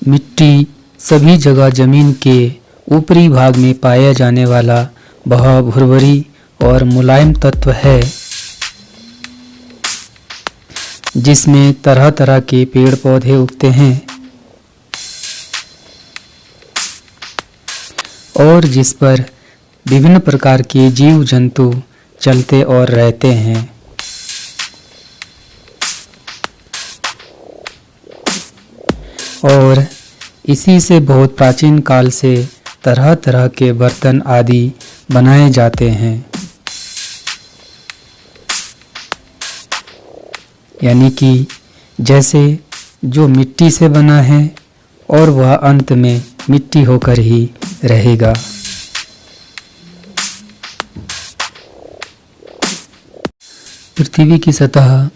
मिट्टी सभी जगह जमीन के ऊपरी भाग में पाया जाने वाला वह भुरभुरी और मुलायम तत्व है जिसमें तरह तरह के पेड़ पौधे उगते हैं और जिस पर विभिन्न प्रकार के जीव जंतु चलते और रहते हैं। और इसी से बहुत प्राचीन काल से तरह तरह के बर्तन आदि बनाए जाते हैं। यानी कि जैसे जो मिट्टी से बना है और वह अंत में मिट्टी होकर ही रहेगा। पृथ्वी की सतह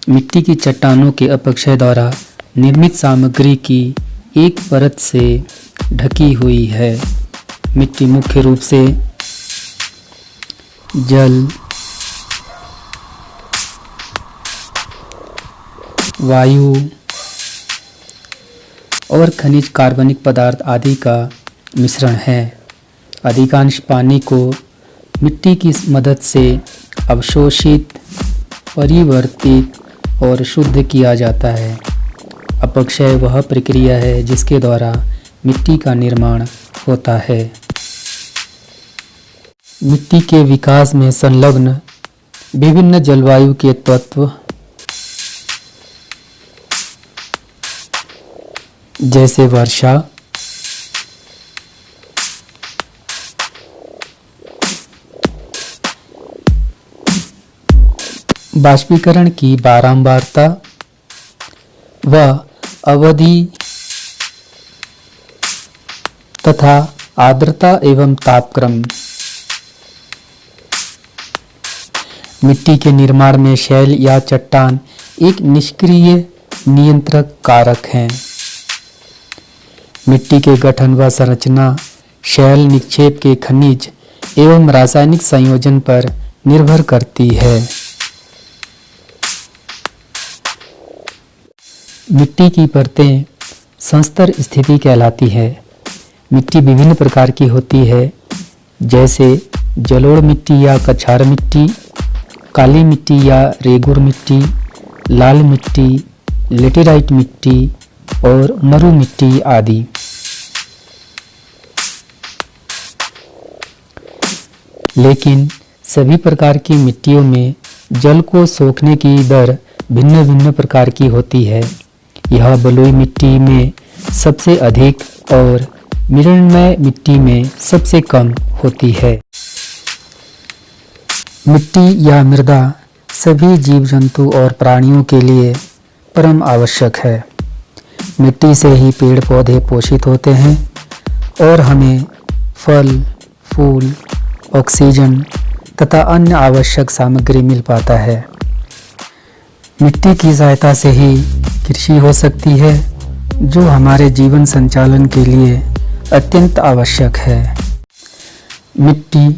मिट्टी की चट्टानों के अपक्षय द्वारा निर्मित सामग्री की एक परत से ढकी हुई है। मिट्टी मुख्य रूप से जल, वायु और खनिज कार्बनिक पदार्थ आदि का मिश्रण है। अधिकांश पानी को मिट्टी की मदद से अवशोषित, परिवर्तित और शुद्ध किया जाता है। अपक्षय वह प्रक्रिया है जिसके द्वारा मिट्टी का निर्माण होता है। मिट्टी के विकास में संलग्न विभिन्न जलवायु के तत्व जैसे वर्षा, बाष्पीकरण की बारंबारता व अवधि तथा आर्द्रता एवं तापक्रम। मिट्टी के निर्माण में शैल या चट्टान एक निष्क्रिय नियंत्रक कारक हैं। मिट्टी के गठन व संरचना शैल निक्षेप के खनिज एवं रासायनिक संयोजन पर निर्भर करती है। मिट्टी की परतें संस्तर स्थिति कहलाती है। मिट्टी विभिन्न प्रकार की होती है जैसे जलोढ़ मिट्टी या कछार मिट्टी, काली मिट्टी या रेगुर मिट्टी, लाल मिट्टी, लेटेराइट मिट्टी और मरु मिट्टी आदि। लेकिन सभी प्रकार की मिट्टियों में जल को सोखने की दर भिन्न भिन्न प्रकार की होती है। यह बलुई मिट्टी में सबसे अधिक और मृण्मय मिट्टी में सबसे कम होती है। मिट्टी या मृदा सभी जीव जंतु और प्राणियों के लिए परम आवश्यक है। मिट्टी से ही पेड़ पौधे पोषित होते हैं और हमें फल, फूल, ऑक्सीजन तथा अन्य आवश्यक सामग्री मिल पाता है। मिट्टी की सहायता से ही कृषि हो सकती है जो हमारे जीवन संचालन के लिए अत्यंत आवश्यक है। मिट्टी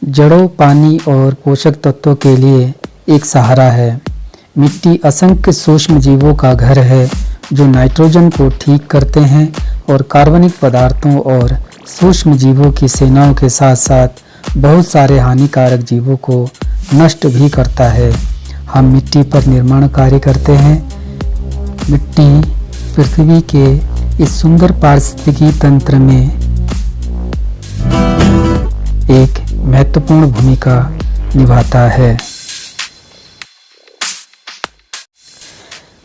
जड़ों, पानी और पोषक तत्वों के लिए एक सहारा है। मिट्टी असंख्य सूक्ष्म जीवों का घर है जो नाइट्रोजन को ठीक करते हैं और कार्बनिक पदार्थों और सूक्ष्म जीवों की सेनाओं के साथ साथ बहुत सारे हानिकारक जीवों को नष्ट भी करता है। हम मिट्टी पर निर्माण कार्य करते हैं। मिट्टी पृथ्वी के इस सुंदर पारिस्थितिकी तंत्र में एक महत्वपूर्ण भूमिका निभाता है।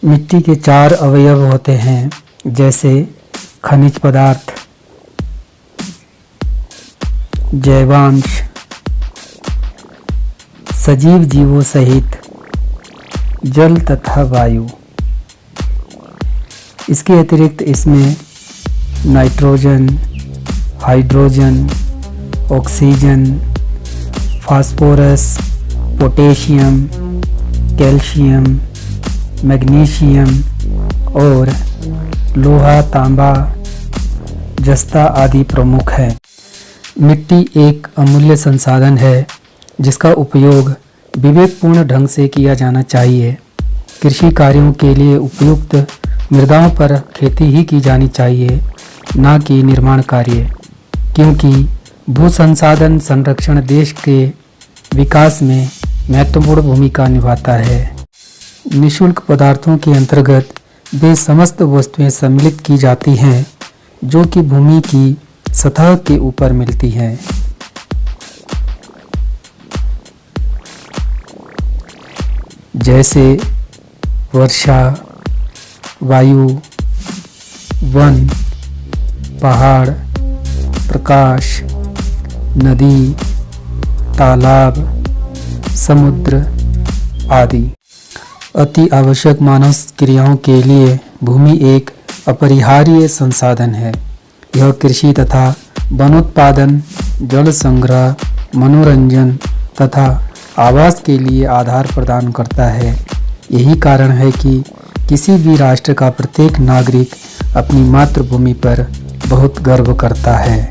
मिट्टी के 4 अवयव होते हैं जैसे खनिज पदार्थ, जैवांश, सजीव जीवों सहित जल तथा वायु। इसके अतिरिक्त इसमें nitrogen, hydrogen, oxygen, phosphorus, potassium, calcium, magnesium और लोहा, तांबा, जस्ता आदि प्रमुख हैं। मिट्टी एक अमूल्य संसाधन है जिसका उपयोग विवेकपूर्ण ढंग से किया जाना चाहिए। कृषि कार्यों के लिए उपयुक्त मृदाओं पर खेती ही की जानी चाहिए, ना कि निर्माण कार्य, क्योंकि भू संसाधन संरक्षण देश के विकास में महत्वपूर्ण भूमिका निभाता है। निःशुल्क पदार्थों के अंतर्गत वे समस्त वस्तुएं सम्मिलित की जाती हैं जो कि भूमि की सतह के ऊपर मिलती हैं। जैसे वर्षा, वायु, वन, पहाड़, प्रकाश, नदी, तालाब, समुद्र आदि। अति आवश्यक मानव क्रियाओं के लिए भूमि एक अपरिहार्य संसाधन है। यह कृषि तथा वनोत्पादन, जल संग्रह, मनोरंजन तथा आवास के लिए आधार प्रदान करता है। यही कारण है कि किसी भी राष्ट्र का प्रत्येक नागरिक अपनी मातृभूमि पर बहुत गर्व करता है।